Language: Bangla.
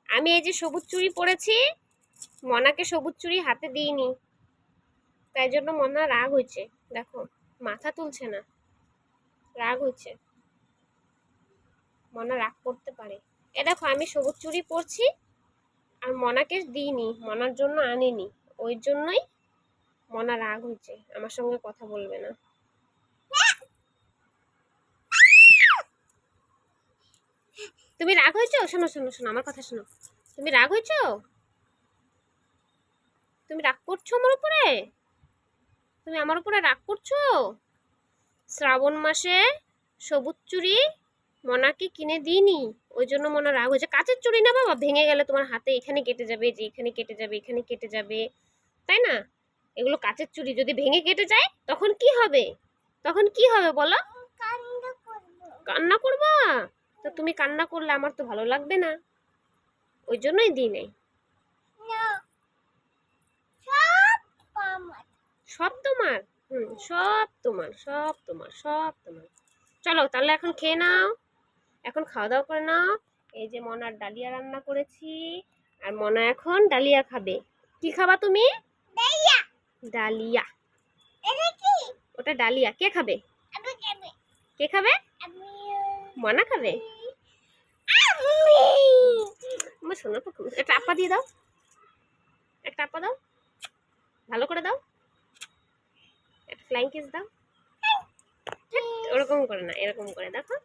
আমি এই যে সবুজ চুড়ি পরেছি, মনাকে সবুজ চুড়ি হাতে দিইনি, তাই জন্য মনা রাগ হয়েছে। দেখো মাথা তুলছে না, রাগ হচ্ছে। মনা রাগ করতে পারে। এ দেখো আমি সবুজ চুড়ি পরছি আর মনাকে দিইনি, মনার জন্য আনিনি, ওই জন্যই মনা রাগ হয়েছে, আমার সঙ্গে কথা বলবে না। তুমি রাগ হয়েছো? শোনো শোনো শোনো, আমার কথা শোনো। তুমি রাগ হয়েছো? তুমি রাগ করছো আমার উপরে? তুমি আমার উপরে রাগ করছো? শ্রাবণ মাসে সবুজ চুড়ি মনাকে কিনে দিইনি, ওই জন্য মনা রাগ হয়েছে। কাচের চুড়ি না বাবা, ভেঙে গেলে তোমার হাতে এখানে কেটে যাবে, যে এখানে কেটে যাবে, এখানে কেটে যাবে, তাই না? এগুলো কাচের চুড়ি, যদি ভেঙে কেটে যায় তখন কি হবে? তখন কি হবে বলো? কান্না করবা? তো তুমি কান্না করলে আমার তো ভালো লাগবে না, ওই জন্যই দিই নাই। সব তোমার? সব তোমার, সব তোমার, সব তোমার। চলো তাহলে এখন খেয়ে নাও, এখন খাওয়া দাওয়া করে নাও। এই যে মনার ডালিয়া রান্না করেছি, আর মনা এখন ডালিয়া খাবে। কি খাবা তুমি? ডালিয়া। ওটা ডালিয়া। কে খাবে? কে খাবে? মনা খাবে। আমার শোনো তো, একটা আপা দিয়ে দাও, একটা আপা দাও, ভালো করে দাও, একটা ফ্লাইং কিস দাও। ওরকম করে না, এরকম করে দেখো।